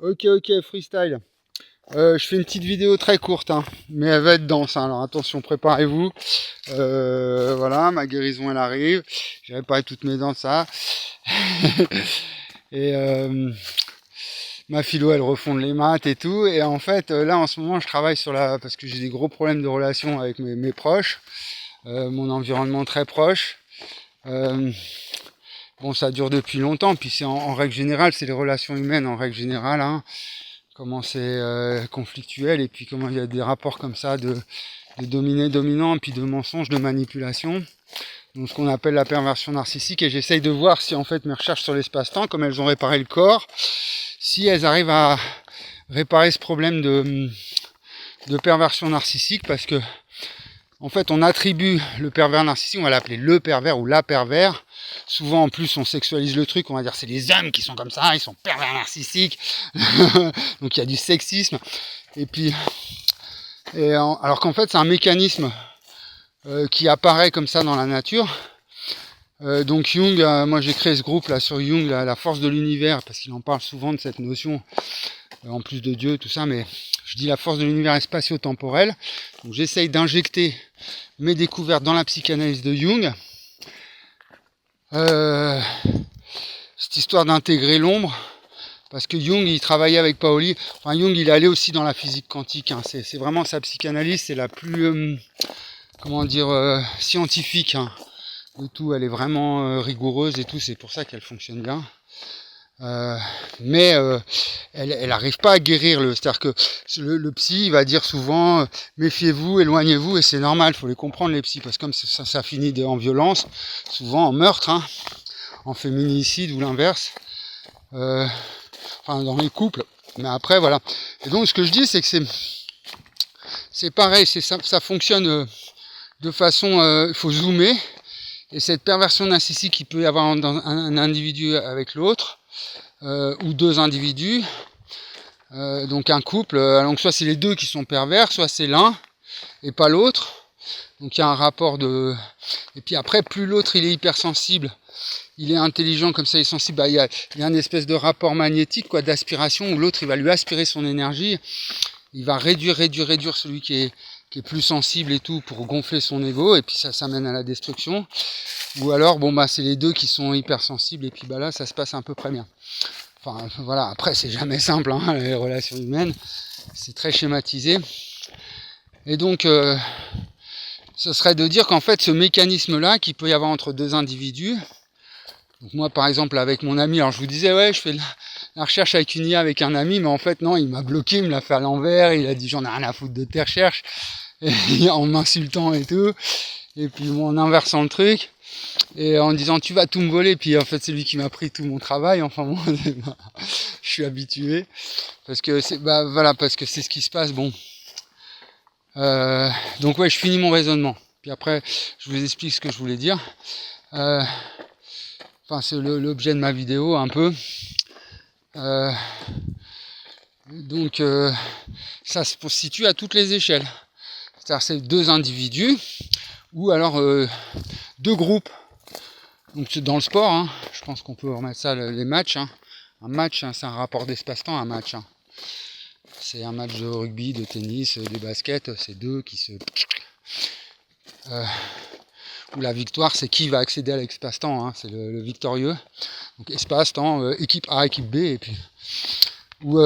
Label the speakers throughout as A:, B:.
A: Ok, freestyle. Je fais une petite vidéo très courte, hein, mais elle va être dense, hein, alors attention, préparez-vous. Voilà, ma guérison elle arrive. J'ai réparé toutes mes dents, ça. Et ma philo elle refonde les maths et tout. Et en fait, là en ce moment, je travaille sur parce que j'ai des gros problèmes de relation avec mes proches, mon environnement très proche. Euh, bon, ça dure depuis longtemps, puis c'est en règle générale, c'est les relations humaines en règle générale, hein. Comment c'est conflictuel et puis comment il y a des rapports comme ça de dominé-dominant, puis de mensonges, de manipulation. Donc ce qu'on appelle la perversion narcissique, et j'essaye de voir si en fait mes recherches sur l'espace-temps, comme elles ont réparé le corps, si elles arrivent à réparer ce problème de perversion narcissique, parce que en fait on attribue le pervers narcissique, on va l'appeler le pervers ou la pervers. Souvent en plus on sexualise le truc, on va dire c'est les hommes qui sont comme ça, ils sont pervers narcissiques. Donc il y a du sexisme. Et puis, alors qu'en fait c'est un mécanisme qui apparaît comme ça dans la nature. Donc Jung, moi j'ai créé ce groupe là sur Jung, la force de l'univers, parce qu'il en parle souvent de cette notion, en plus de Dieu, tout ça, mais je dis la force de l'univers spatio-temporel. Donc j'essaye d'injecter mes découvertes dans la psychanalyse de Jung. Cette histoire d'intégrer l'ombre, parce que Jung il travaillait avec Paoli. Enfin Jung il est allé aussi dans la physique quantique, hein. C'est vraiment sa psychanalyse, c'est la plus scientifique, hein, de tout. Elle est vraiment rigoureuse et tout, c'est pour ça qu'elle fonctionne bien. Mais elle arrive pas à guérir c'est-à-dire que le psy il va dire souvent méfiez-vous, éloignez-vous, et c'est normal, faut les comprendre les psys, parce que comme ça finit en violence, souvent en meurtre, hein, en féminicide ou l'inverse, enfin dans les couples. Mais après voilà. Et donc ce que je dis c'est que c'est pareil, ça fonctionne de façon, il faut zoomer, et cette perversion narcissique qu'il peut y avoir dans un individu avec l'autre, ou deux individus, donc un couple, donc soit c'est les deux qui sont pervers, soit c'est l'un et pas l'autre. Donc il y a un rapport de... Et puis après, plus l'autre il est hypersensible, il est intelligent comme ça, il est sensible, il y a une espèce de rapport magnétique, quoi, d'aspiration, où l'autre il va lui aspirer son énergie, il va réduire celui qui est plus sensible et tout, pour gonfler son ego, et puis ça mène à la destruction. Ou alors c'est les deux qui sont hypersensibles, et puis là ça se passe à peu près bien. Enfin voilà, après c'est jamais simple, hein, les relations humaines, c'est très schématisé. Et donc ce serait de dire qu'en fait ce mécanisme là qu'il peut y avoir entre deux individus, donc moi par exemple avec mon ami, alors je vous disais ouais je fais la recherche avec une IA avec un ami, mais en fait non, il m'a bloqué, il me l'a fait à l'envers, il a dit j'en ai rien à foutre de tes recherches, et en m'insultant et tout, et puis en inversant le truc, et en disant tu vas tout me voler, puis en fait c'est lui qui m'a pris tout mon travail, enfin bon, je suis habitué, parce que parce que c'est ce qui se passe, bon. Donc ouais, je finis mon raisonnement, puis après je vous explique ce que je voulais dire. C'est l'objet de ma vidéo un peu. Donc ça se situe à toutes les échelles. C'est-à-dire c'est deux individus ou alors deux groupes. Donc dans le sport, hein, je pense qu'on peut remettre ça les matchs. Hein. Un match, hein, c'est un rapport d'espace-temps, un match. Hein. C'est un match de rugby, de tennis, de basket, c'est deux qui se... où la victoire, c'est qui va accéder à l'espace-temps, hein, c'est le victorieux. Donc espace-temps, équipe A, équipe B, et puis... Ou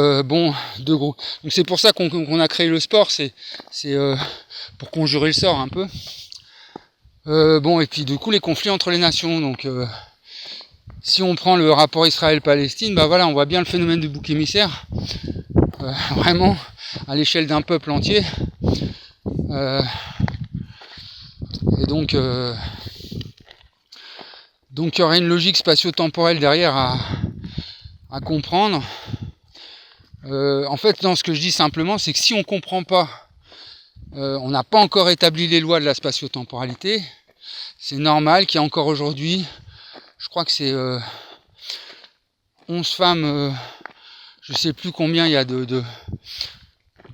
A: deux gros. Donc c'est pour ça qu'on a créé le sport, c'est pour conjurer le sort un peu. Et puis du coup les conflits entre les nations. Donc si on prend le rapport Israël-Palestine, on voit bien le phénomène du bouc émissaire, vraiment à l'échelle d'un peuple entier. Et donc il y aurait une logique spatio-temporelle derrière à comprendre. En fait, dans ce que je dis simplement, c'est que si on ne comprend pas, on n'a pas encore établi les lois de la spatio-temporalité, c'est normal qu'il y ait encore aujourd'hui, je crois que c'est 11 femmes, je ne sais plus combien il y a de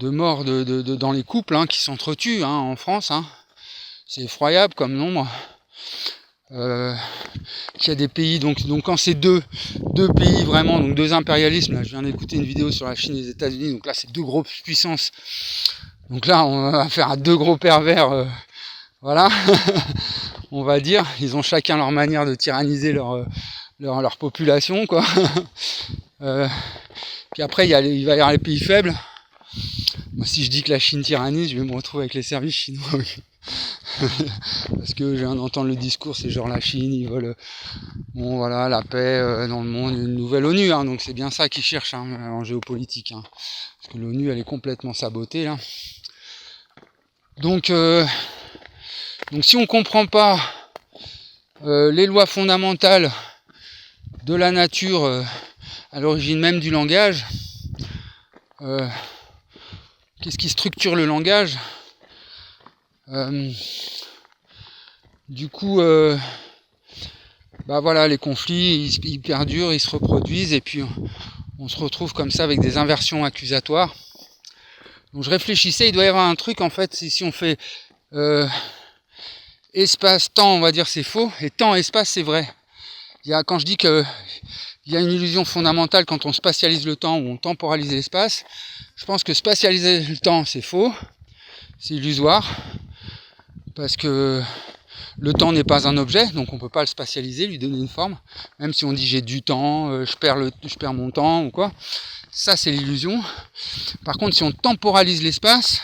A: morts dans les couples, hein, qui s'entretuent, hein, en France. Hein. C'est effroyable comme nombre. qu'il y a des pays, donc quand c'est deux pays vraiment, donc deux impérialismes, là je viens d'écouter une vidéo sur la Chine et les États-Unis, donc là c'est deux grosses puissances, donc là on va faire à deux gros pervers, voilà, on va dire, ils ont chacun leur manière de tyranniser leur population, quoi. Puis après il va y avoir les pays faibles. Moi, si je dis que la Chine tyrannise, je vais me retrouver avec les services chinois. Parce que je viens d'entendre le discours, c'est genre la Chine, ils veulent la paix dans le monde, une nouvelle ONU, hein, donc c'est bien ça qu'ils cherchent en géopolitique. Hein, parce que l'ONU, elle est complètement sabotée là. Donc si on ne comprend pas les lois fondamentales de la nature à l'origine même du langage, qu'est-ce qui structure le langage ? Du coup, les conflits, ils perdurent, ils se reproduisent, et puis on se retrouve comme ça avec des inversions accusatoires. Donc je réfléchissais, il doit y avoir un truc, en fait, si on fait espace-temps, on va dire c'est faux, et temps-espace, c'est vrai. Quand je dis qu'il y a une illusion fondamentale quand on spatialise le temps ou on temporalise l'espace, je pense que spatialiser le temps, c'est faux, c'est illusoire, parce que le temps n'est pas un objet, donc on ne peut pas le spatialiser, lui donner une forme, même si on dit j'ai du temps, je perds mon temps ou quoi, ça c'est l'illusion. Par contre, si on temporalise l'espace,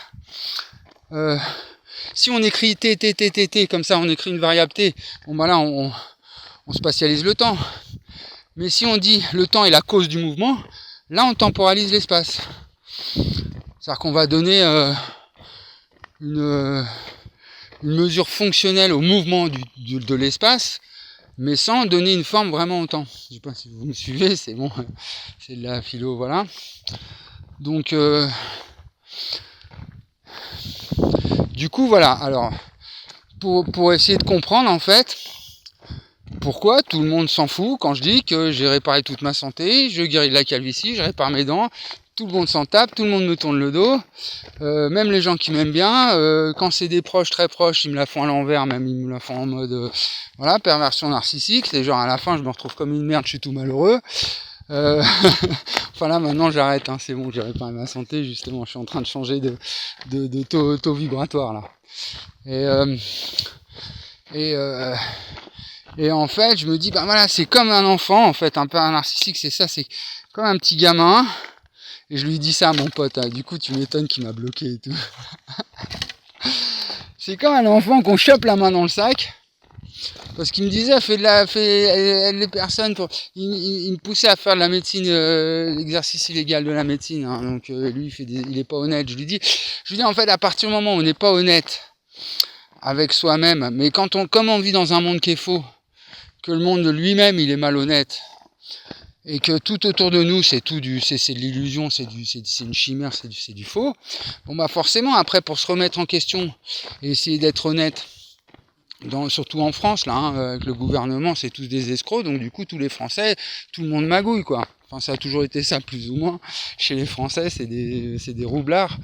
A: si on écrit t, comme ça on écrit une variable t, on spatialise le temps. Mais si on dit le temps est la cause du mouvement, là on temporalise l'espace. C'est-à-dire qu'on va donner une mesure fonctionnelle au mouvement de l'espace, mais sans donner une forme vraiment au temps. Je ne sais pas si vous me suivez, c'est bon, c'est de la philo, voilà. Donc, du coup, voilà. Alors, pour essayer de comprendre, en fait, pourquoi tout le monde s'en fout quand je dis que j'ai réparé toute ma santé, je guéris de la calvitie, je répare mes dents, tout le monde s'en tape, tout le monde me tourne le dos, même les gens qui m'aiment bien, quand c'est des proches très proches, ils me la font à l'envers, même ils me la font en mode perversion narcissique, c'est genre à la fin je me retrouve comme une merde, je suis tout malheureux. Enfin là maintenant j'arrête, hein, c'est bon, j'ai réparé ma santé, justement, je suis en train de changer de taux vibratoire là. Et en fait, je me dis, c'est comme un enfant, en fait, un peu un narcissique, c'est ça, c'est comme un petit gamin. Et je lui dis ça à mon pote, hein. Du coup, tu m'étonnes qu'il m'a bloqué et tout. C'est comme un enfant qu'on chope la main dans le sac. Parce qu'il me disait, aide les personnes. Il me poussait à faire de la médecine, l'exercice illégal de la médecine. Hein. Donc lui, il est pas honnête. Je lui dis, en fait, à partir du moment où on n'est pas honnête avec soi-même, mais comme on vit dans un monde qui est faux, que le monde de lui-même il est malhonnête, et que tout autour de nous c'est de l'illusion, c'est une chimère, c'est du faux. Forcément après, pour se remettre en question et essayer d'être honnête, surtout en France là, avec le gouvernement, c'est tous des escrocs, donc du coup tous les Français, tout le monde magouille quoi. Enfin ça a toujours été ça plus ou moins. Chez les Français c'est des roublards,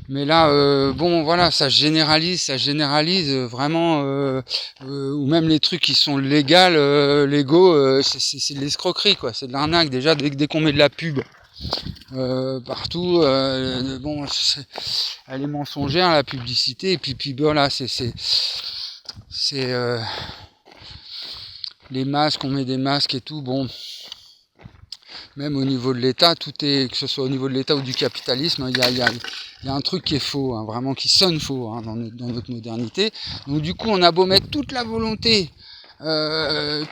A: mais là, ça généralise vraiment, ou même les trucs qui sont légaux, c'est de l'escroquerie, quoi, c'est de l'arnaque. Déjà, dès qu'on met de la pub partout, elle est mensongère, la publicité, et puis voilà, c'est les masques, on met des masques et tout, bon. Même au niveau de l'État, que ce soit au niveau de l'État ou du capitalisme, il y a un truc qui est faux, hein, vraiment qui sonne faux dans notre modernité. Donc du coup, on a beau mettre toute la volonté,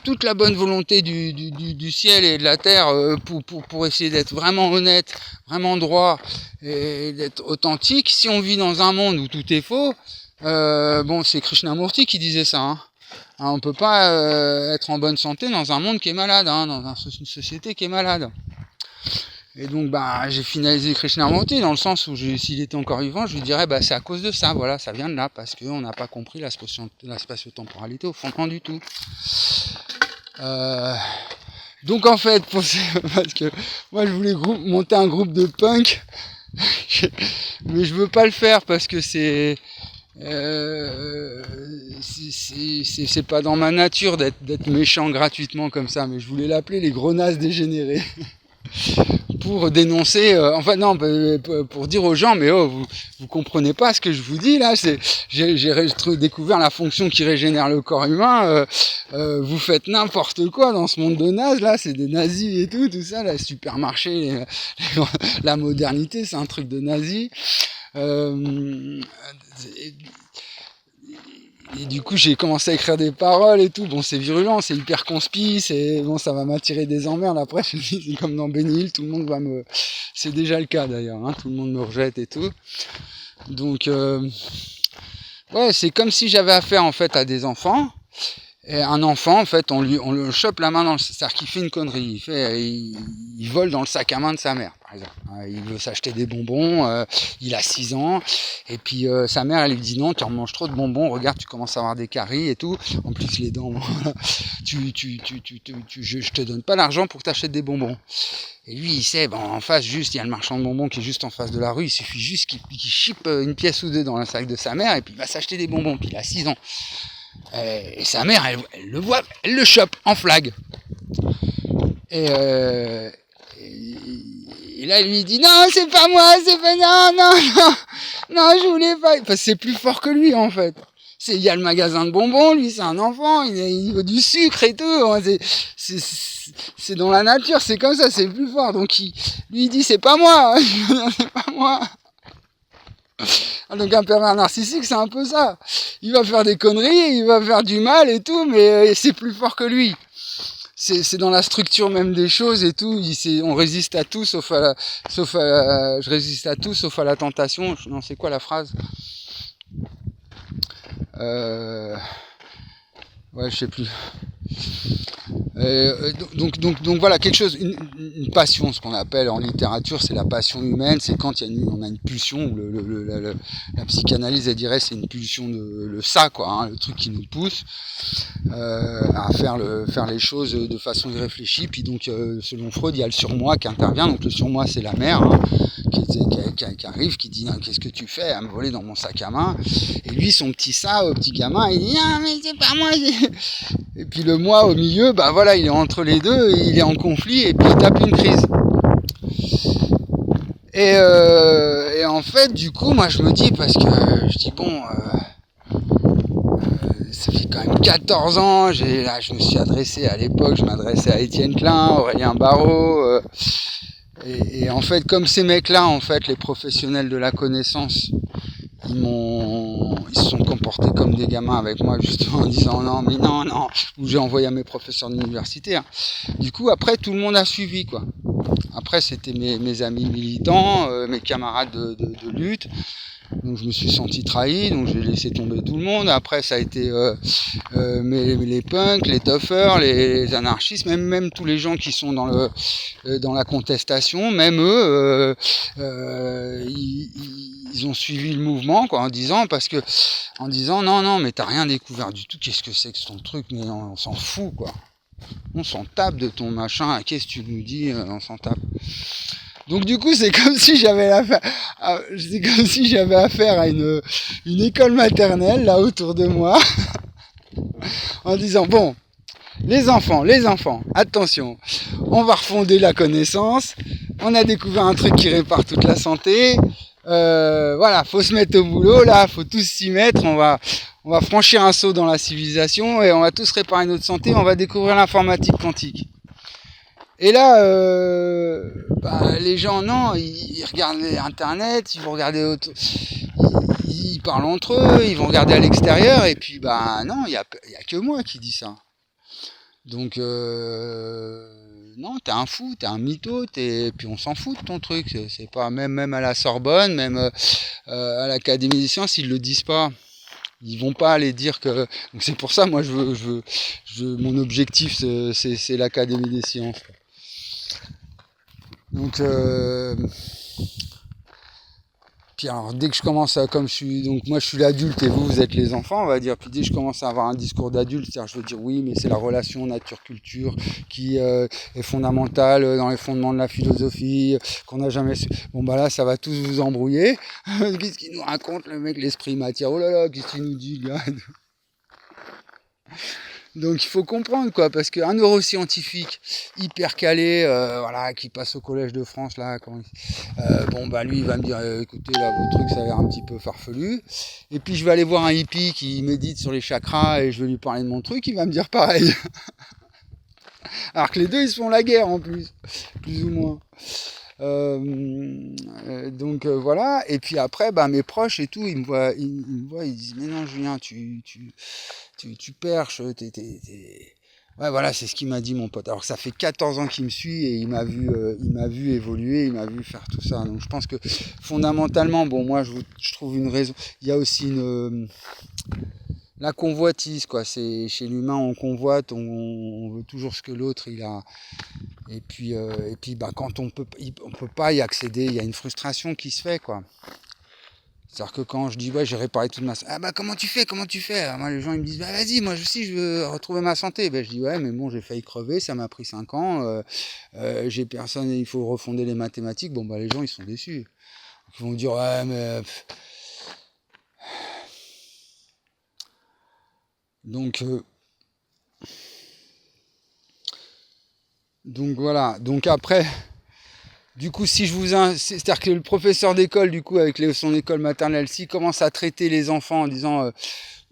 A: toute la bonne volonté du ciel et de la terre pour essayer d'être vraiment honnête, vraiment droit et d'être authentique. Si on vit dans un monde où tout est faux, c'est Krishnamurti qui disait ça. Hein. On ne peut pas être en bonne santé dans un monde qui est malade, hein, dans une société qui est malade. Et donc j'ai finalisé Krishnamurti dans le sens où s'il était encore vivant, je lui dirais c'est à cause de ça, voilà, ça vient de là, parce qu'on n'a pas compris la spatio-temporalité au fondement du tout. Donc en fait, parce que moi je voulais monter un groupe de punk, mais je veux pas le faire parce que c'est C'est pas dans ma nature d'être méchant gratuitement comme ça, mais je voulais l'appeler les gros nazes dégénérés. Pour dénoncer, enfin non, pour dire aux gens, mais oh, vous comprenez pas ce que je vous dis là, j'ai découvert la fonction qui régénère le corps humain, vous faites n'importe quoi dans ce monde de nazes là, c'est des nazis et tout ça, là, supermarché, la modernité, c'est un truc de nazis. Et du coup, j'ai commencé à écrire des paroles et tout. Bon, c'est virulent, c'est hyper conspi, bon, ça va m'attirer des emmerdes. Après, je me dis, c'est comme dans Benny Hill, tout le monde va me... C'est déjà le cas d'ailleurs, hein, tout le monde me rejette et tout. Donc, ouais, c'est comme si j'avais affaire en fait à des enfants. Et un enfant, en fait, on le chope la main dans le... C'est-à-dire qu'il fait une connerie, il vole dans le sac à main de sa mère, par exemple. Il veut s'acheter des bonbons, il a 6 ans, et puis sa mère, elle lui dit non, tu en manges trop de bonbons, regarde, tu commences à avoir des caries et tout. En plus, les dents, je te donne pas l'argent pour que tu achètes des bonbons. Et lui, il sait, en face, juste, il y a le marchand de bonbons qui est juste en face de la rue, il suffit juste qu'il chippe une pièce ou deux dans le sac de sa mère, et puis il va s'acheter des bonbons, puis il a 6 ans. Et sa mère, elle le voit, elle le chope en flag. Et là, elle lui dit non, c'est pas moi, c'est pas non, je voulais pas. Parce que c'est plus fort que lui en fait. Il y a le magasin de bonbons, lui c'est un enfant, il veut du sucre et tout. C'est dans la nature, c'est comme ça, c'est plus fort. Donc lui il dit c'est pas moi, c'est pas moi. Donc un pervers narcissique, c'est un peu ça. Il va faire des conneries, il va faire du mal et tout, mais c'est plus fort que lui. C'est dans la structure même des choses et tout. On résiste à tout, je résiste à tout, sauf à la tentation. Non, c'est quoi la phrase ? Ouais, je sais plus. Donc voilà, quelque chose, une passion, ce qu'on appelle en littérature, c'est la passion humaine, c'est quand on a une pulsion, la psychanalyse, elle dirait, c'est une pulsion le ça, quoi, hein, le truc qui nous pousse à faire les choses de façon irréfléchie. Puis donc, selon Freud, il y a le surmoi qui intervient, donc le surmoi, c'est la mère, hein, qui arrive, qui dit qu'est-ce que tu fais à me voler dans mon sac à main, et lui son petit gamin, il dit non mais c'est pas moi, et puis le moi au milieu, bah voilà, il est entre les deux, il est en conflit et puis il tape une crise. Et en fait du coup moi je me dis, parce que je dis bon, ça fait quand même 14 ans, je me suis adressé à l'époque, je m'adressais à Étienne Klein, Aurélien Barraud, et en fait, comme ces mecs-là, en fait, les professionnels de la connaissance, ils se sont comportés comme des gamins avec moi, justement, en disant non, ou j'ai envoyé à mes professeurs d'université. Hein. Du coup, après, tout le monde a suivi, quoi. Après, c'était mes amis militants, mes camarades de lutte. Donc je me suis senti trahi, donc j'ai laissé tomber tout le monde. Après ça a été les punks, les toughers, les anarchistes, même tous les gens qui sont dans la contestation, même eux, ils ont suivi le mouvement, quoi, en disant non mais t'as rien découvert du tout, qu'est-ce que c'est que ton truc, mais on s'en fout, quoi. On s'en tape de ton machin, qu'est-ce que tu nous dis, on s'en tape. Donc du coup, c'est comme si j'avais affaire à une école maternelle là autour de moi, en disant bon, les enfants, attention, on va refonder la connaissance. On a découvert un truc qui répare toute la santé. Voilà, faut se mettre au boulot là, faut tous s'y mettre. On va franchir un saut dans la civilisation et on va tous réparer notre santé. On va découvrir l'informatique quantique. Et là, les gens, non, ils regardent Internet, ils vont regarder ils parlent entre eux, ils vont regarder à l'extérieur, et puis, non, il y a que moi qui dis ça. Donc, non, t'es un fou, t'es un mytho, puis on s'en fout de ton truc. C'est pas, même à la Sorbonne, même à l'Académie des sciences, ils le disent pas. Ils vont pas aller dire que... Donc c'est pour ça, moi, mon objectif, c'est l'Académie des sciences. Donc, Puis alors dès que je commence à, comme je suis, donc moi je suis l'adulte et vous êtes les enfants, on va dire, puis dès que je commence à avoir un discours d'adulte, c'est-à-dire je veux dire oui, mais c'est la relation nature-culture qui est fondamentale dans les fondements de la philosophie, qu'on n'a jamais su. Bon bah là ça va tous vous embrouiller. Qu'est-ce qu'il nous raconte le mec, l'esprit matière, oh là là, qu'est-ce qu'il nous dit, gars. Donc il faut comprendre quoi, parce qu'un neuroscientifique hyper calé, voilà, qui passe au Collège de France là, bon bah lui il va me dire écoutez là vos trucs ça a l'air un petit peu farfelu. Et puis je vais aller voir un hippie qui médite sur les chakras et je vais lui parler de mon truc, il va me dire pareil. Alors que les deux ils se font la guerre en plus ou moins. Donc voilà, et puis après bah mes proches et tout ils me voient, ils disent mais non Julien tu perches, ouais voilà c'est ce qu'il m'a dit mon pote. Alors ça fait 14 ans qu'il me suit et il m'a vu évoluer, il m'a vu faire tout ça. Donc je pense que fondamentalement bon moi je trouve une raison. Il y a aussi la convoitise quoi. C'est chez l'humain on convoite, on veut toujours ce que l'autre il a. Et puis bah, quand on peut pas y accéder, il y a une frustration qui se fait quoi. C'est-à-dire que quand je dis ouais j'ai réparé toute ma santé, ah bah comment tu fais Alors, moi les gens ils me disent bah vas-y moi aussi je veux retrouver ma santé. Ben je dis ouais mais bon j'ai failli crever, ça m'a pris 5 ans, j'ai personne, il faut refonder les mathématiques. Bon bah les gens ils sont déçus. Ils vont dire ouais mais donc voilà donc après. Du coup, si je vous, c'est-à-dire que le professeur d'école, du coup, avec son école maternelle, s'il commence à traiter les enfants en disant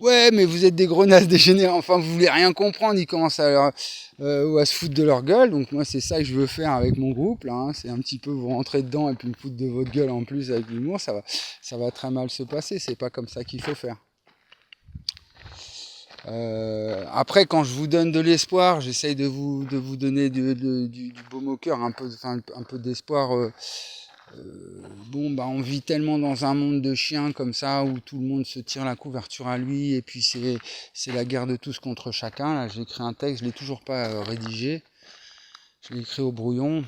A: ouais, mais vous êtes des grenasses dégénérés, enfin, vous voulez rien comprendre, il commence à se foutre de leur gueule. Donc moi, c'est ça que je veux faire avec mon groupe, là. Hein. C'est un petit peu vous rentrer dedans et puis me foutre de votre gueule en plus avec l'humour, ça va très mal se passer. C'est pas comme ça qu'il faut faire. Après, quand je vous donne de l'espoir, j'essaye de vous donner du baume au cœur, un peu d'espoir. Bon, bah, on vit tellement dans un monde de chiens comme ça, où tout le monde se tire la couverture à lui, et puis c'est la guerre de tous contre chacun. Là, j'ai écrit un texte, je l'ai toujours pas rédigé. Je l'ai écrit au brouillon.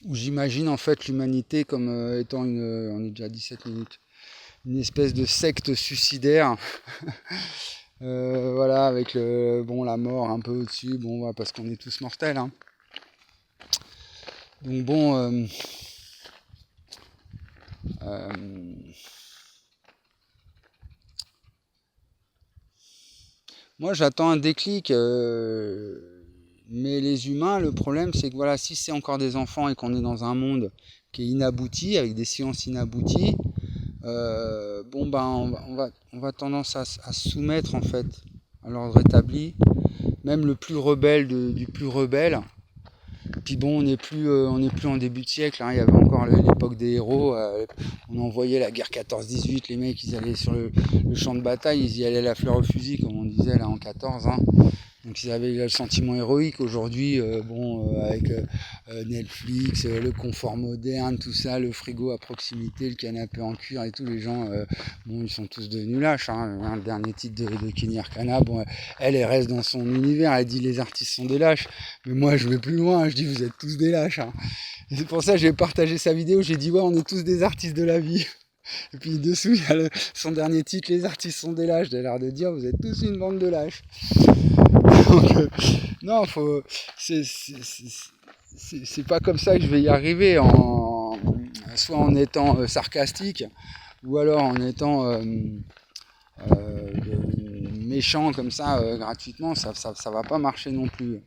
A: Où j'imagine en fait l'humanité comme étant on est déjà à 17 minutes, une espèce de secte suicidaire. Voilà, avec la mort un peu au-dessus, bon, parce qu'on est tous mortels. Hein. Donc bon, moi j'attends un déclic, mais les humains, le problème c'est que voilà, si c'est encore des enfants et qu'on est dans un monde qui est inabouti, avec des sciences inabouties, bon ben on va tendance à se soumettre en fait à l'ordre établi, même le plus rebelle du plus rebelle. Puis bon, on n'est plus en début de siècle, hein. Il y avait encore l'époque des héros, on envoyait la guerre 14-18, les mecs ils allaient sur le champ de bataille, ils y allaient la fleur au fusil comme on disait là en 14. Hein. Donc ils avaient le sentiment héroïque. Aujourd'hui, avec Netflix, le confort moderne, tout ça, le frigo à proximité, le canapé en cuir et tout, les gens, ils sont tous devenus lâches. Hein. Le dernier titre de Kenny Arcana, bon, elle reste dans son univers, elle dit les artistes sont des lâches. Mais moi, je vais plus loin, je dis vous êtes tous des lâches. Hein. Et c'est pour ça que j'ai partagé sa vidéo, j'ai dit ouais, on est tous des artistes de la vie. Et puis dessous, il y a son dernier titre, les artistes sont des lâches. J'ai l'air de dire vous êtes tous une bande de lâches. Donc, non, c'est pas comme ça que je vais y arriver, soit en étant sarcastique, ou alors en étant méchant comme ça gratuitement, ça va pas marcher non plus.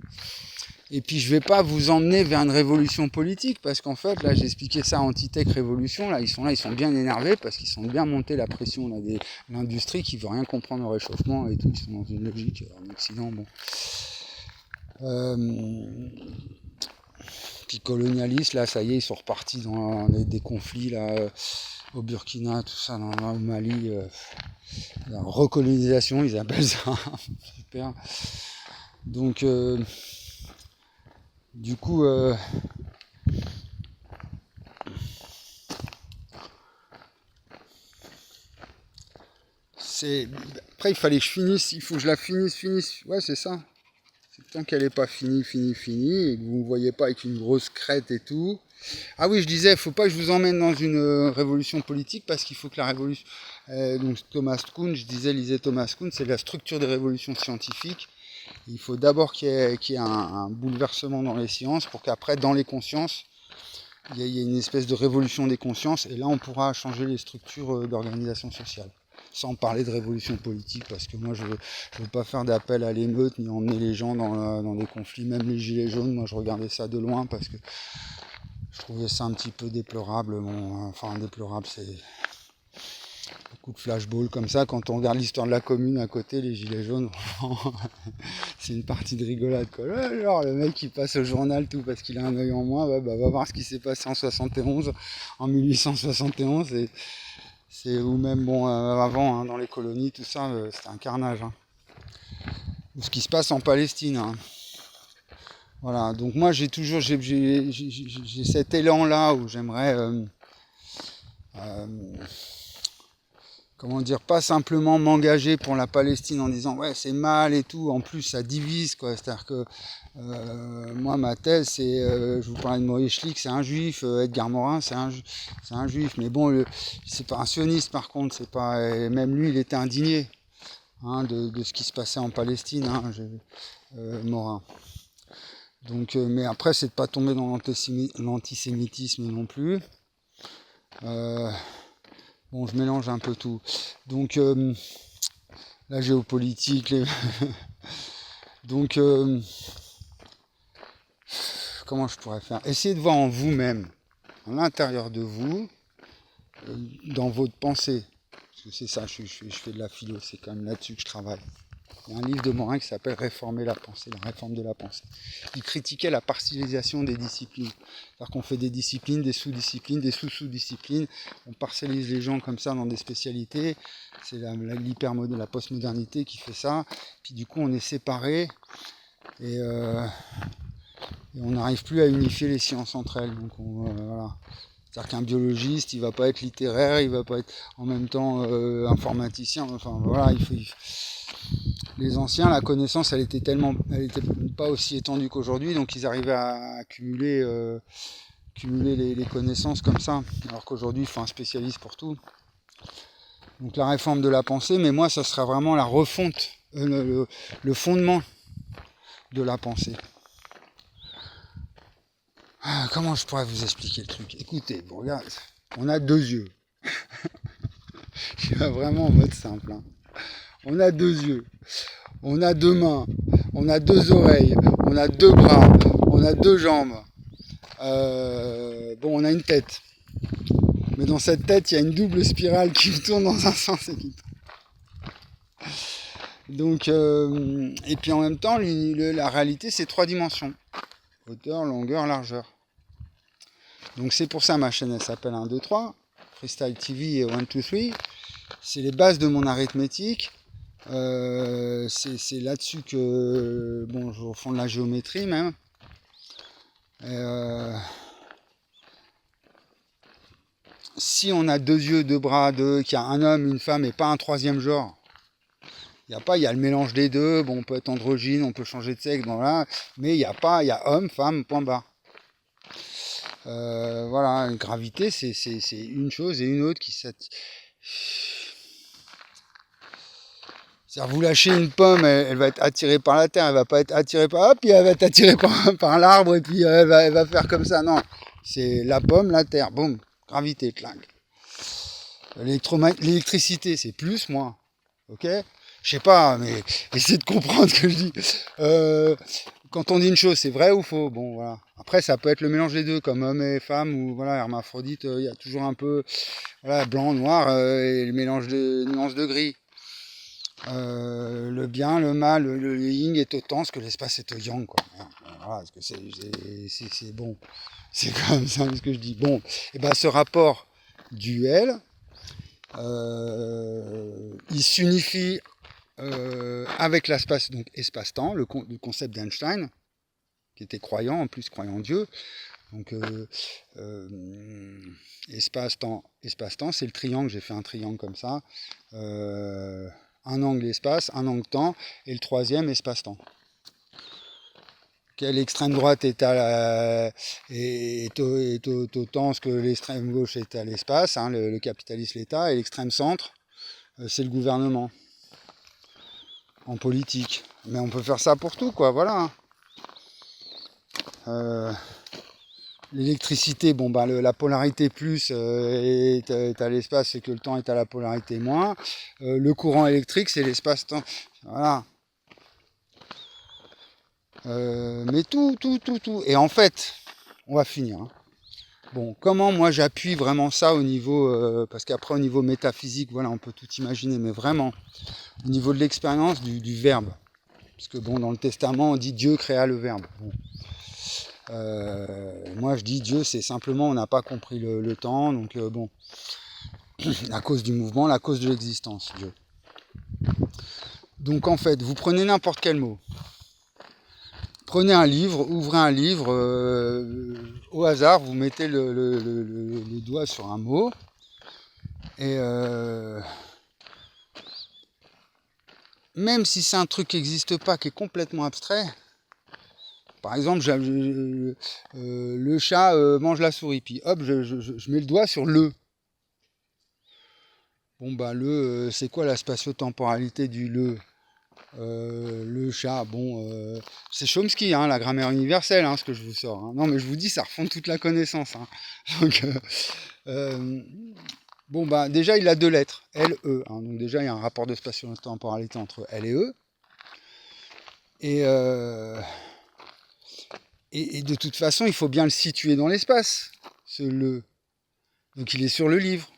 A: Et puis je vais pas vous emmener vers une révolution politique, parce qu'en fait, là j'ai expliqué ça Antitech Révolution, ils sont bien énervés, parce qu'ils sont bien montés la pression là, de l'industrie qui veut rien comprendre au réchauffement et tout, ils sont dans une logique en Occident, bon. Puis colonialistes, là ça y est, ils sont repartis dans des conflits là, au Burkina, tout ça, au Mali, la recolonisation ils appellent ça, super. Donc du coup après il fallait que je finisse, il faut que je la finisse, ouais c'est ça. Tant qu'elle n'est pas finie, et que vous ne voyez pas avec une grosse crête et tout. Ah oui, je disais, il ne faut pas que je vous emmène dans une révolution politique, parce qu'il faut que la révolution... donc Thomas Kuhn, je disais, lisez Thomas Kuhn, c'est la structure des révolutions scientifiques. Il faut d'abord qu'il y ait un bouleversement dans les sciences, pour qu'après, dans les consciences, il y ait une espèce de révolution des consciences, et là on pourra changer les structures d'organisation sociale. Sans parler de révolution politique, parce que moi je veux pas faire d'appel à l'émeute, ni emmener les gens dans des conflits, même les gilets jaunes. Moi je regardais ça de loin, parce que je trouvais ça un petit peu déplorable. Enfin déplorable, c'est beaucoup de flashballs comme ça. Quand on regarde l'histoire de la commune à côté, les gilets jaunes, c'est une partie de rigolade, quoi. Genre le mec qui passe au journal tout parce qu'il a un œil en moins, va voir ce qui s'est passé en 1871, ou même avant, dans les colonies, tout ça, c'était un carnage. Ou ce qui se passe en Palestine. Voilà, donc moi j'ai cet élan là où j'aimerais comment dire, pas simplement m'engager pour la Palestine en disant ouais c'est mal et tout, en plus ça divise, quoi. C'est-à-dire que moi ma thèse c'est, je vous parlais de Maurice Schlick, c'est un juif, Edgar Morin c'est un juif, mais bon c'est pas un sioniste, par contre, c'est pas, même lui il était indigné de ce qui se passait en Palestine, Morin. Donc mais après c'est de pas tomber dans l'antisémitisme non plus. Bon, je mélange un peu tout. Donc, la géopolitique, donc, comment je pourrais faire? Essayez de voir en vous-même, à l'intérieur de vous, dans votre pensée. Parce que c'est ça, je fais de la philo, c'est quand même là-dessus que je travaille. Il y a un livre de Morin qui s'appelle Réformer la pensée, la réforme de la pensée. Il critiquait la partialisation des disciplines. C'est-à-dire qu'on fait des disciplines, des sous-disciplines, des sous-sous-disciplines. On parcellise les gens comme ça dans des spécialités. C'est la postmodernité qui fait ça. Puis du coup, on est séparés et on n'arrive plus à unifier les sciences entre elles. Donc voilà. C'est-à-dire qu'un biologiste, il va pas être littéraire, il va pas être en même temps informaticien. Enfin voilà, les anciens, la connaissance, elle était pas aussi étendue qu'aujourd'hui, donc ils arrivaient à cumuler les connaissances comme ça, alors qu'aujourd'hui, il faut un spécialiste pour tout. Donc la réforme de la pensée, mais moi, ça sera vraiment la refonte, le fondement de la pensée. Comment je pourrais vous expliquer le truc? Écoutez, bon, regarde, on a 2 yeux. Je suis vraiment en mode simple. On a 2 yeux, on a 2 mains, on a 2 oreilles, on a 2 bras, on a 2 jambes. On a une tête. Mais dans cette tête, il y a une double spirale qui tourne dans un sens et qui tourne. Donc, et puis en même temps, la réalité, c'est 3 dimensions. Hauteur, longueur, largeur. Donc c'est pour ça ma chaîne, elle s'appelle 1, 2, 3. Freestyle TV et 1, 2, 3. C'est les bases de mon arithmétique. C'est là-dessus que je refond de la géométrie même. Si on a 2 yeux, 2 bras, qu'il y a un homme, une femme et pas un troisième genre, il y a le mélange des deux. Bon, on peut être androgyne, on peut changer de sexe, voilà, mais il y a homme, femme, point barre. Voilà, une gravité, c'est une chose et une autre qui c'est-à-dire, vous lâchez une pomme, elle va être attirée par la terre, elle va pas être attirée puis elle va être attirée par l'arbre, et puis elle va faire comme ça. Non, c'est la pomme, la terre, boum, gravité, clingue. L'électricité, c'est plus, moins, ok? Je sais pas, mais essayez de comprendre ce que je dis. Quand on dit une chose, c'est vrai ou faux? Bon, voilà. Après, ça peut être le mélange des deux, comme homme et femme, ou voilà, hermaphrodite, il y a toujours un peu, voilà, blanc, noir, et le mélange de nuances de gris. Le bien, le mal, le yin est au temps, ce que l'espace est au yang, quoi. Voilà, parce que c'est bon. C'est comme ça ce que je dis. Bon, et ben ce rapport duel, il s'unifie avec l'espace, donc espace-temps, le concept d'Einstein, qui était croyant, en plus croyant en Dieu. Donc espace-temps, c'est le triangle. J'ai fait un triangle comme ça. Un angle espace, un angle temps, et le troisième espace-temps. l'extrême droite est autant ce que l'extrême gauche est à l'espace, hein, le capitalisme, l'État, et l'extrême centre, c'est le gouvernement, en politique. Mais on peut faire ça pour tout, quoi, voilà. L'électricité, bon, bah, la polarité plus est à l'espace, c'est que le temps est à la polarité moins. Le courant électrique, c'est l'espace-temps. Voilà. Mais tout. Et en fait, on va finir. Hein. Bon, comment moi j'appuie vraiment ça au niveau... parce qu'après, au niveau métaphysique, voilà, on peut tout imaginer, mais vraiment, au niveau de l'expérience du verbe. Parce que bon, dans le Testament, on dit Dieu créa le verbe. Bon. Moi je dis Dieu, c'est simplement on n'a pas compris le temps, donc bon, la cause du mouvement, la cause de l'existence, Dieu. Donc en fait, vous prenez n'importe quel mot, prenez un livre, ouvrez un livre, au hasard, vous mettez le doigt sur un mot, et même si c'est un truc qui n'existe pas, qui est complètement abstrait. Par exemple, le chat mange la souris, puis hop, je mets le doigt sur le. Bon, bah, c'est quoi la spatio-temporalité du le chat, bon, c'est Chomsky, hein, la grammaire universelle, hein, ce que je vous sors. Hein. Non, mais je vous dis, ça refond toute la connaissance. Hein. Donc, bon, bah, déjà, il a deux lettres, L, E. Hein, donc, déjà, il y a un rapport de spatio-temporalité entre L et E. Et de toute façon, il faut bien le situer dans l'espace, ce le. Donc il est sur le livre.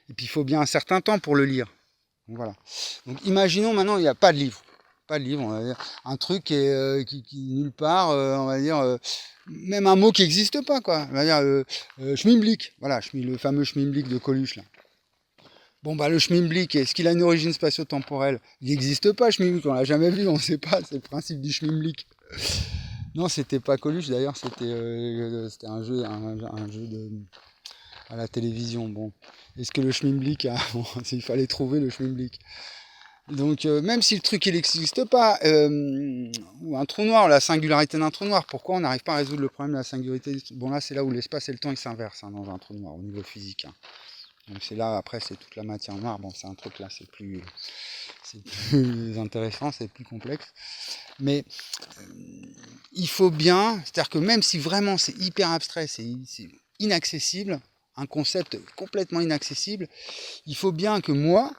A: Et puis il faut bien un certain temps pour le lire. Donc, voilà. Donc imaginons maintenant, il n'y a pas de livre. Pas de livre, on va dire. Un truc qui est nulle part, on va dire, même un mot qui n'existe pas, quoi. On va dire schmimblick. Voilà, le fameux schmimblick de Coluche, là. Bon, bah, le schmimblick, est-ce qu'il a une origine spatio-temporelle? Il n'existe pas, schmimblick, on l'a jamais vu, on ne sait pas, c'est le principe du schmimblick. Non, c'était pas Coluche d'ailleurs, c'était un jeu à la télévision. Bon, est-ce que le schmimblick bon, il fallait trouver le schmimblick. Donc même si le truc il n'existe pas, ou un trou noir, la singularité d'un trou noir, pourquoi on n'arrive pas à résoudre le problème de la singularité? Bon là c'est là où l'espace et le temps ils s'inversent hein, dans un trou noir au niveau physique. Hein. Donc c'est là après c'est toute la matière noire. Bon c'est un truc là c'est plus intéressant, c'est plus complexe. Mais il faut bien, c'est-à-dire que même si vraiment c'est hyper abstrait, c'est inaccessible, un concept complètement inaccessible, il faut bien que moi,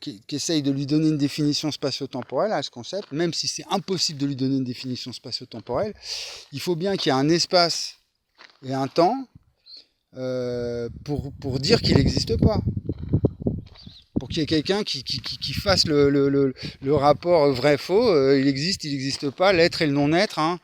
A: qui essaye de lui donner une définition spatio-temporelle à ce concept, même si c'est impossible de lui donner une définition spatio-temporelle, il faut bien qu'il y ait un espace et un temps pour dire qu'il n'existe pas. Pour qu'il y ait quelqu'un qui fasse le rapport vrai-faux, il existe, il n'existe pas, l'être et le non-être. Hein.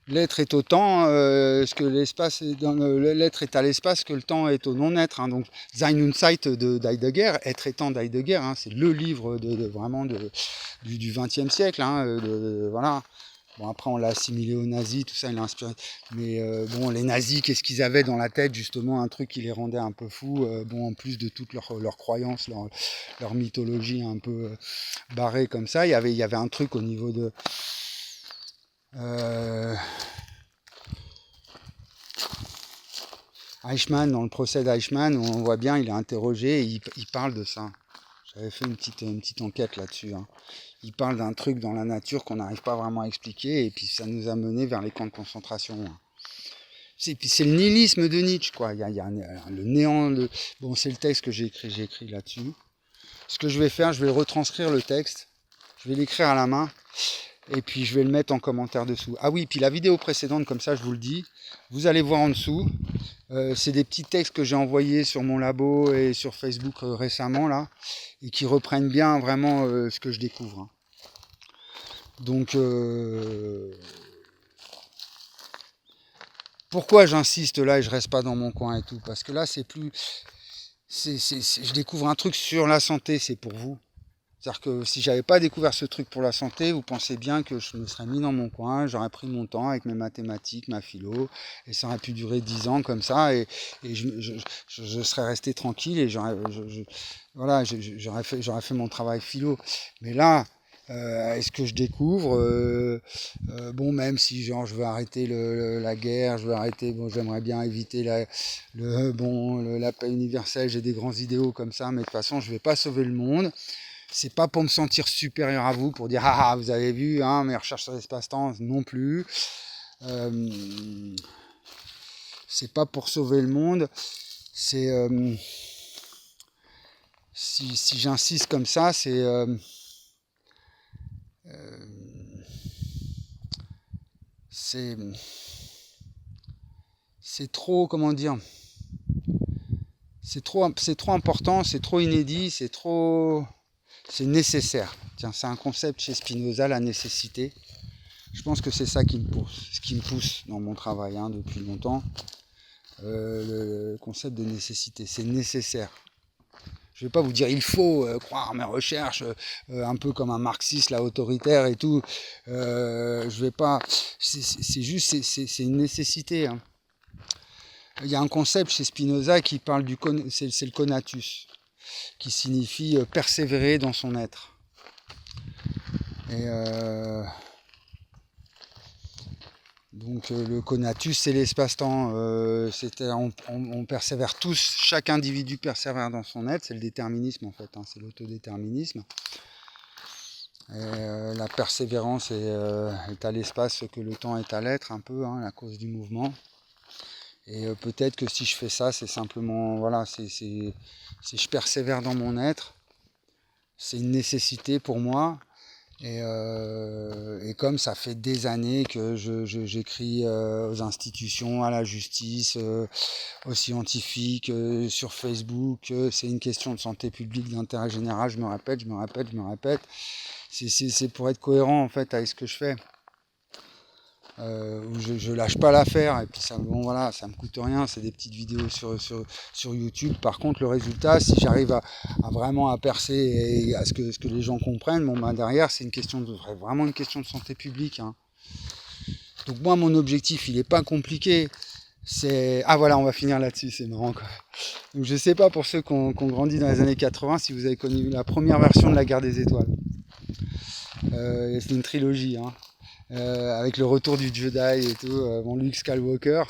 A: L'être est au temps, ce que l'espace est dans l'être est à l'espace, que le temps est au non-être. Hein. Donc Sein und Zeit d'Heidegger, Être et temps d'Heidegger, hein, c'est le livre vraiment du XXe siècle. Hein, voilà. Bon, après, on l'a assimilé aux nazis, tout ça, il a inspiré. Mais bon, les nazis, qu'est-ce qu'ils avaient dans la tête? Justement, un truc qui les rendait un peu fous. Bon, en plus de toutes leurs croyances, leur mythologie un peu barrée comme ça, il y avait un truc au niveau de... Eichmann, dans le procès d'Eichmann, on voit bien, il est interrogé et il parle de ça. J'avais fait une petite enquête là-dessus. Hein. Il parle d'un truc dans la nature qu'on n'arrive pas vraiment à expliquer, et puis ça nous a mené vers les camps de concentration. Hein. C'est le nihilisme de Nietzsche, quoi. Il y a le néant. Bon, c'est le texte que j'ai écrit là-dessus. Ce que je vais faire, je vais retranscrire le texte. Je vais l'écrire à la main, et puis je vais le mettre en commentaire dessous. Ah oui, puis la vidéo précédente, comme ça, je vous le dis, vous allez voir en dessous. C'est des petits textes que j'ai envoyés sur mon labo et sur Facebook récemment, là, et qui reprennent bien vraiment ce que je découvre. Hein. Donc, pourquoi j'insiste là et je reste pas dans mon coin et tout? Parce que là, c'est plus... je découvre un truc sur la santé, c'est pour vous. C'est-à-dire que si j'avais pas découvert ce truc pour la santé, vous pensez bien que je me serais mis dans mon coin, j'aurais pris mon temps avec mes mathématiques, ma philo, et ça aurait pu durer 10 ans comme ça, et je serais resté tranquille, et j'aurais fait mon travail philo. Mais là, Est-ce que je découvre bon, même si genre je veux arrêter la guerre, je veux arrêter, bon, j'aimerais bien éviter la paix universelle, j'ai des grands idéaux comme ça, mais de toute façon je vais pas sauver le monde. C'est pas pour me sentir supérieur à vous, pour dire ah vous avez vu, hein, mes recherches sur l'espace-temps non plus. C'est pas pour sauver le monde. C'est si j'insiste comme ça, c'est trop, comment dire, c'est trop important, c'est trop inédit, c'est nécessaire. Tiens, c'est un concept chez Spinoza, la nécessité. Je pense que c'est ça ce qui me pousse dans mon travail depuis longtemps. Le concept de nécessité, c'est nécessaire. Je ne vais pas vous dire il faut croire mes recherches, un peu comme un marxiste là, autoritaire et tout. Je vais pas. C'est juste, c'est une nécessité. Hein. Il y a un concept chez Spinoza qui parle c'est le conatus, qui signifie persévérer dans son être. Et donc le conatus, c'est l'espace-temps. On persévère tous, chaque individu persévère dans son être. C'est le déterminisme en fait, c'est l'autodéterminisme. Et la persévérance est à l'espace ce que le temps est à l'être, un peu, la cause du mouvement. Et peut-être que si je fais ça, c'est simplement, voilà, je persévère dans mon être. C'est une nécessité pour moi. Et comme ça fait des années que j'écris aux institutions, à la justice, aux scientifiques, sur Facebook, c'est une question de santé publique, d'intérêt général, je me répète. C'est pour être cohérent en fait avec ce que je fais. Je lâche pas l'affaire et puis ça me coûte rien, c'est des petites vidéos sur YouTube. Par contre le résultat, si j'arrive à vraiment à percer et à ce que les gens comprennent, derrière c'est vraiment une question de santé publique. Donc moi mon objectif il est pas compliqué, on va finir là-dessus, c'est marrant quoi. Donc je sais pas pour ceux qui ont grandi dans les années 80 si vous avez connu la première version de la Guerre des Étoiles. C'est une trilogie avec le retour du Jedi et tout, Luke Skywalker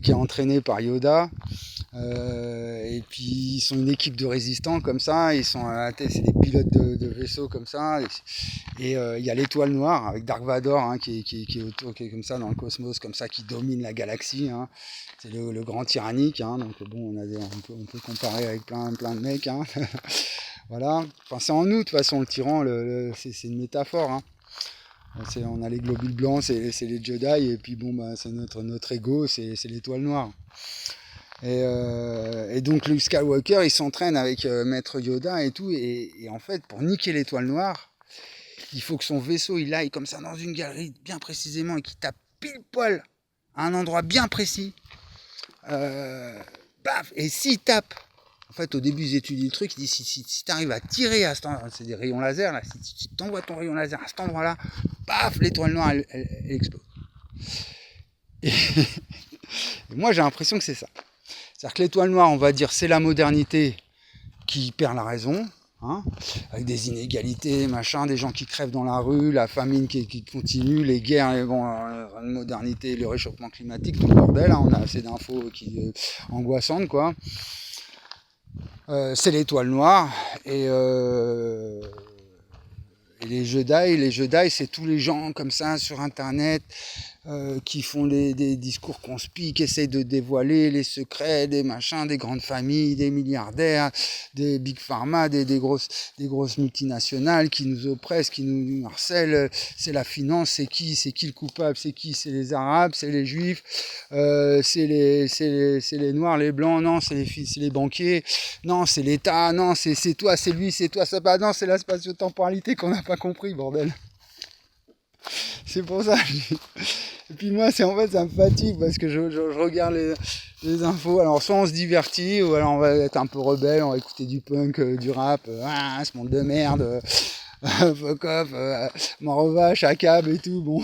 A: qui est entraîné par Yoda, et puis ils sont une équipe de résistants comme ça, ils sont à la tête, c'est des pilotes de vaisseaux comme ça, et il y a l'étoile noire avec Dark Vador qui est autour, qui est comme ça dans le cosmos, comme ça, qui domine la galaxie, c'est le grand tyrannique, donc bon, on peut comparer avec plein de mecs, voilà, enfin, c'est en nous de toute façon le tyran, c'est une métaphore, on a les globules blancs, c'est les Jedi, et puis c'est notre ego, c'est l'étoile noire. Et donc Luke Skywalker, il s'entraîne avec Maître Yoda et tout, et en fait, pour niquer l'étoile noire, il faut que son vaisseau, il aille comme ça dans une galerie, bien précisément, et qu'il tape pile poil à un endroit bien précis. Et s'il tape, en fait, au début, ils étudient le truc, ils disent si tu arrives à tirer à cet endroit, c'est des rayons laser, là, si tu envoies ton rayon laser à cet endroit-là, l'étoile noire, elle explose. Et moi, j'ai l'impression que c'est ça. C'est-à-dire que l'étoile noire, on va dire, c'est la modernité qui perd la raison, avec des inégalités, des gens qui crèvent dans la rue, la famine qui continue, les guerres, la modernité, le réchauffement climatique, tout le bordel, on a assez d'infos angoissantes, quoi. C'est l'étoile noire, et les Jedi, c'est tous les gens comme ça sur Internet qui font des discours conspis, qui essayent de dévoiler les secrets des machins, des grandes familles, des milliardaires, des big pharma, des grosses multinationales qui nous oppressent, qui nous harcèlent. C'est la finance, c'est qui le coupable, c'est les Arabes, c'est les Juifs, c'est les Noirs, les Blancs, non, c'est les banquiers, non, c'est l'État, non, c'est toi, c'est lui, c'est toi, ça pas, non, c'est la spatio-temporalité qu'on n'a pas compris, bordel. C'est pour ça. Et puis moi, ça me fatigue parce que je regarde les infos. Alors soit on se divertit, ou alors on va être un peu rebelle, on va écouter du punk, du rap, ce monde de merde, fuck off, Marovache, ACAB et tout, bon.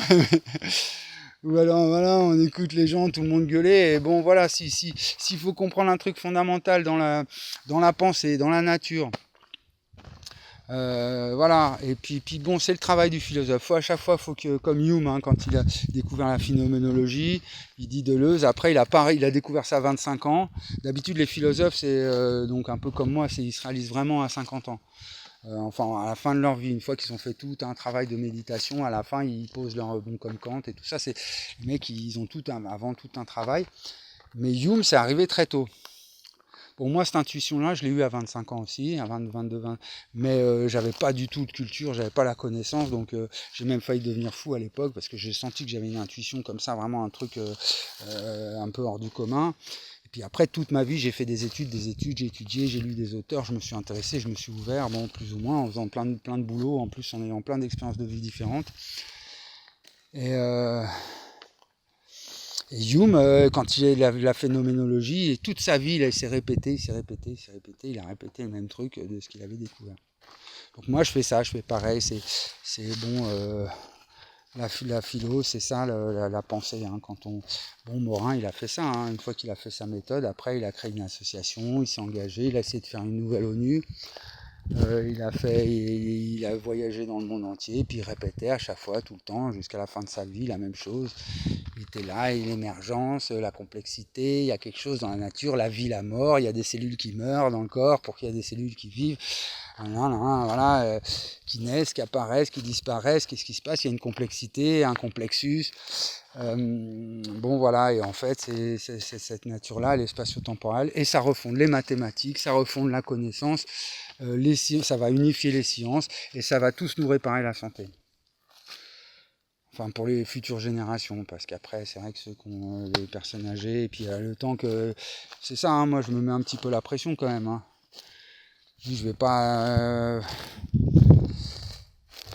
A: Ou alors voilà, on écoute les gens, tout le monde gueuler, et bon voilà, s'il faut comprendre un truc fondamental dans la pensée, dans la nature, Voilà, et puis bon, c'est le travail du philosophe. À chaque fois, faut que, comme Hume, hein, quand il a découvert la phénoménologie, il dit Deleuze, après il a découvert ça à 25 ans. D'habitude, les philosophes, c'est donc un peu comme moi, ils se réalisent vraiment à 50 ans. Enfin, à la fin de leur vie, une fois qu'ils ont fait tout un travail de méditation, à la fin, ils posent leur bon comme Kant et tout ça. C'est les mecs, ils ont avant tout un travail. Mais Hume, c'est arrivé très tôt. Pour moi, cette intuition-là, je l'ai eue à 25 ans aussi, à 22, 20. Mais j'avais pas du tout de culture, j'avais pas la connaissance, donc j'ai même failli devenir fou à l'époque parce que j'ai senti que j'avais une intuition comme ça, vraiment un truc un peu hors du commun. Et puis après, toute ma vie, j'ai fait des études, j'ai étudié, j'ai lu des auteurs, je me suis intéressé, je me suis ouvert, bon, plus ou moins, en faisant plein de boulot, en plus en ayant plein d'expériences de vie différentes. Et Hume, quand il a la phénoménologie, et toute sa vie, il s'est répété, il a répété le même truc de ce qu'il avait découvert. Donc moi, je fais ça, je fais pareil, c'est bon, la philo, c'est ça, la pensée. Hein, bon, Morin, il a fait ça, hein, une fois qu'il a fait sa méthode, après, il a créé une association, il s'est engagé, il a essayé de faire une nouvelle ONU. Il a voyagé dans le monde entier, puis il répétait à chaque fois, tout le temps, jusqu'à la fin de sa vie, la même chose. Il était là, l'émergence, la complexité, il y a quelque chose dans la nature, la vie, la mort, il y a des cellules qui meurent dans le corps pour qu'il y ait des cellules qui vivent, voilà, qui naissent, qui apparaissent, qui disparaissent, qu'est-ce qui se passe, il y a une complexité, un complexus. Bon voilà, et en fait c'est cette nature-là, elle est spatio-temporelle, et ça refonde les mathématiques, ça refonde la connaissance, ça va unifier les sciences, et ça va tous nous réparer la santé. Enfin pour les futures générations, parce qu'après c'est vrai que ceux qui ont les personnes âgées, et puis le temps que... C'est ça, hein, moi je me mets un petit peu la pression quand même. Hein. Je vais pas...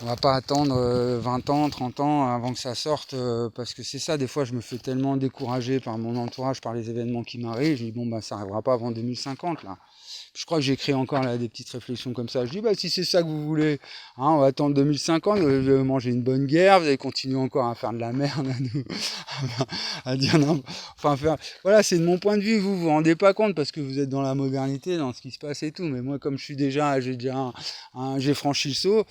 A: On va pas attendre 20 ans, 30 ans avant que ça sorte, parce que c'est ça, des fois je me fais tellement décourager par mon entourage, par les événements qui m'arrivent, je dis bon bah ça arrivera pas avant 2050 là. Je crois que j'écris encore là des petites réflexions comme ça. Je dis bah si c'est ça que vous voulez, hein, on va attendre 2050, vous allez manger une bonne guerre, vous allez continuer encore à faire de la merde, à dire non, enfin faire. Voilà, c'est de mon point de vue, vous vous rendez pas compte parce que vous êtes dans la modernité, dans ce qui se passe et tout. Mais moi comme j'ai j'ai franchi le saut.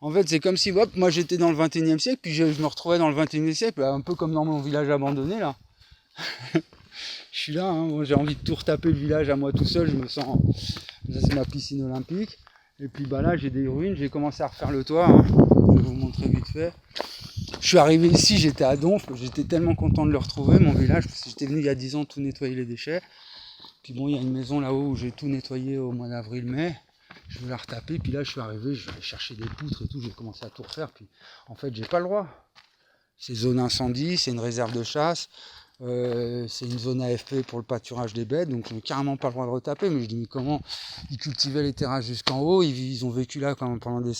A: En fait, c'est comme si hop, moi j'étais dans le 21e siècle, puis je me retrouvais dans le 21e siècle, un peu comme dans mon village abandonné là. Je suis là, hein, j'ai envie de tout retaper le village à moi tout seul, je me sens... Ça c'est ma piscine olympique. Et puis bah là j'ai des ruines, j'ai commencé à refaire le toit, hein. Je vais vous montrer vite fait. Je suis arrivé ici, j'étais à Donf, j'étais tellement content de le retrouver, mon village, parce que j'étais venu il y a 10 ans tout nettoyer les déchets. Puis bon, il y a une maison là-haut où j'ai tout nettoyé au mois d'avril-mai. Je vais la retaper, puis là je suis arrivé, je vais aller chercher des poutres et tout, j'ai commencé à tout refaire, puis en fait j'ai pas le droit. C'est zone incendie, c'est une réserve de chasse, c'est une zone AFP pour le pâturage des bêtes, donc je n'ai carrément pas le droit de retaper, mais je dis mais comment ils cultivaient les terrasses jusqu'en haut, ils ont vécu là quand même pendant des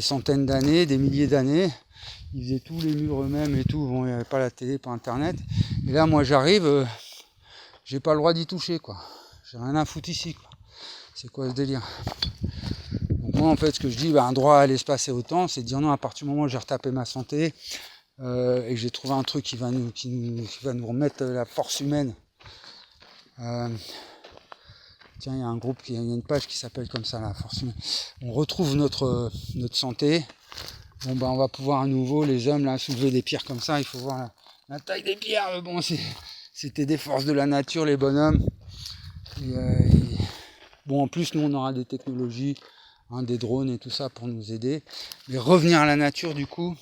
A: centaines d'années, des milliers d'années, ils faisaient tous les murs eux-mêmes et tout, bon il n'y avait pas la télé, pas internet, et là moi j'arrive, j'ai pas le droit d'y toucher quoi, j'ai rien à foutre ici quoi. C'est quoi ce délire? Donc moi en fait ce que je dis, un droit à l'espace et au temps, c'est de dire non, à partir du moment où j'ai retapé ma santé et que j'ai trouvé un truc qui va nous remettre la force humaine. Tiens, il y a il y a une page qui s'appelle comme ça, la force humaine. On retrouve notre santé. Bon on va pouvoir à nouveau, les hommes là, soulever des pierres comme ça, il faut voir la taille des pierres, bon c'était des forces de la nature les bonhommes. Bon, en plus, nous, on aura des technologies, hein, des drones et tout ça pour nous aider. Mais revenir à la nature, du coup,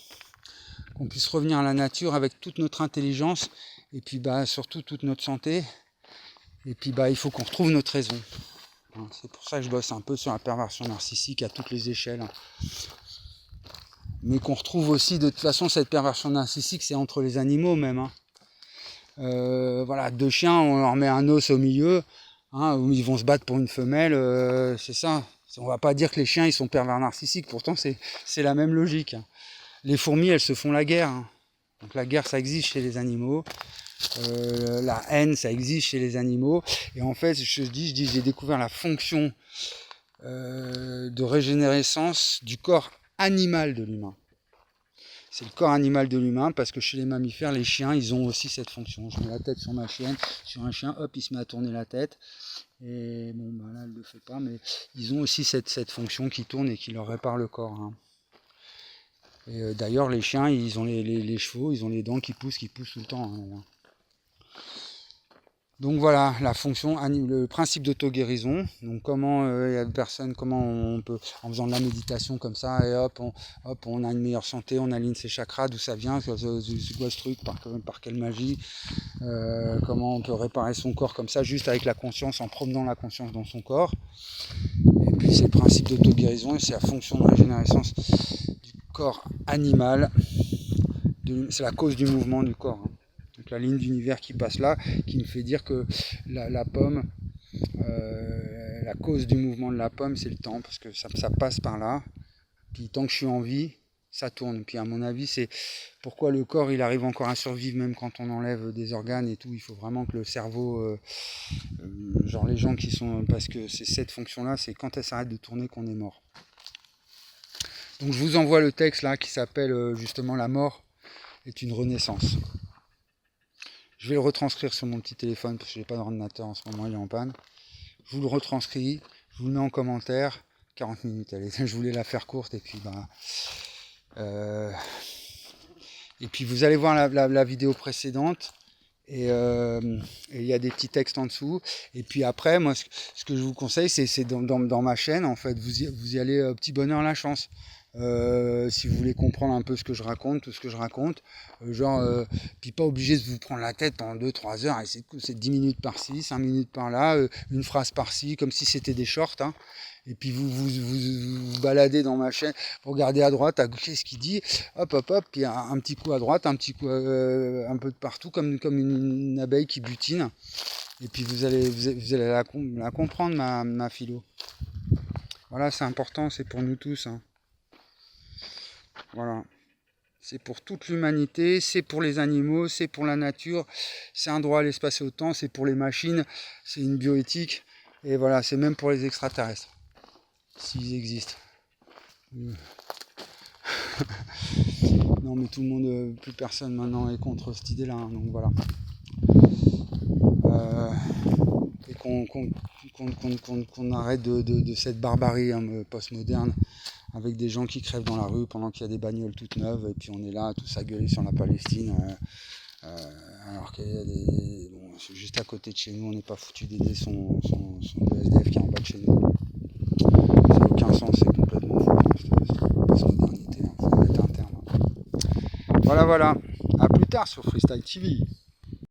A: qu'on puisse revenir à la nature avec toute notre intelligence et puis surtout toute notre santé. Et puis il faut qu'on retrouve notre raison. Hein, c'est pour ça que je bosse un peu sur la perversion narcissique à toutes les échelles. Hein. Mais qu'on retrouve aussi, de toute façon, cette perversion narcissique, c'est entre les animaux même. Hein. Voilà, deux chiens, on leur met un os au milieu. Hein, où ils vont se battre pour une femelle, c'est ça. On va pas dire que les chiens ils sont pervers narcissiques, pourtant c'est la même logique. Hein. Les fourmis elles se font la guerre. Hein. Donc la guerre ça existe chez les animaux, la haine ça existe chez les animaux. Et en fait je dis j'ai découvert la fonction de régénérescence du corps animal de l'humain. c'est le corps animal de l'humain, parce que chez les mammifères, les chiens, ils ont aussi cette fonction. Je mets la tête sur ma chienne, sur un chien, hop, il se met à tourner la tête. Et bon, ben là, elle ne le fait pas, mais ils ont aussi cette fonction qui tourne et qui leur répare le corps. Hein. Et d'ailleurs, les chiens, ils ont les chevaux, ils ont les dents qui poussent tout le temps. Hein. Donc voilà, la fonction, le principe d'auto-guérison. Donc comment il y a des personnes, comment on peut, en faisant de la méditation comme ça, et hop, on a une meilleure santé, on aligne ses chakras, d'où ça vient, c'est quoi ce truc, par quelle magie, comment on peut réparer son corps comme ça, juste avec la conscience, en promenant la conscience dans son corps. Et puis c'est le principe d'auto-guérison, et c'est la fonction de régénération du corps animal, c'est la cause du mouvement du corps. Hein. Donc la ligne d'univers qui passe là, qui me fait dire que la pomme, la cause du mouvement de la pomme, c'est le temps, parce que ça passe par là. Puis tant que je suis en vie, ça tourne. Puis à mon avis, c'est pourquoi le corps, il arrive encore à survivre, même quand on enlève des organes et tout. Il faut vraiment que le cerveau, genre les gens qui sont... Parce que c'est cette fonction-là, c'est quand elle s'arrête de tourner qu'on est mort. Donc je vous envoie le texte là, qui s'appelle justement « La mort est une renaissance ». Je vais le retranscrire sur mon petit téléphone parce que je n'ai pas d'ordinateur en ce moment, il est en panne. Je vous le retranscris, je vous le mets en commentaire. 40 minutes, allez, je voulais la faire courte et puis et puis vous allez voir la vidéo précédente et il y a des petits textes en dessous. Et puis après, moi, ce que je vous conseille, c'est dans ma chaîne, en fait, vous y allez petit bonheur la chance. Si vous voulez comprendre un peu ce que je raconte, tout ce que je raconte, puis pas obligé de vous prendre la tête pendant 2-3 heures, c'est 10 minutes par-ci, 5 minutes par-là, une phrase par-ci, comme si c'était des shorts, hein. Et puis vous baladez dans ma chaîne, vous regardez à droite, à gauche, qu'est-ce qu'il dit, hop, puis un petit coup à droite, un petit coup un peu de partout, comme une abeille qui butine, et puis vous allez la comprendre, ma philo. Voilà, c'est important, c'est pour nous tous, hein. Voilà, c'est pour toute l'humanité, c'est pour les animaux, c'est pour la nature, c'est un droit à l'espace et au temps, c'est pour les machines, c'est une bioéthique, et voilà, c'est même pour les extraterrestres, s'ils existent. Non mais tout le monde, plus personne maintenant est contre cette idée-là, hein, donc voilà. Et qu'on arrête de cette barbarie postmoderne, avec des gens qui crèvent dans la rue pendant qu'il y a des bagnoles toutes neuves, et puis on est là tous à gueuler sur la Palestine, alors qu'il y a bon, c'est juste à côté de chez nous, on n'est pas foutu d'aider son SDF qui est en bas de chez nous. Ça n'a aucun sens, c'est complètement fou, cette postmodernité, il faut mettre un terme. Voilà, à plus tard sur Freestyle TV.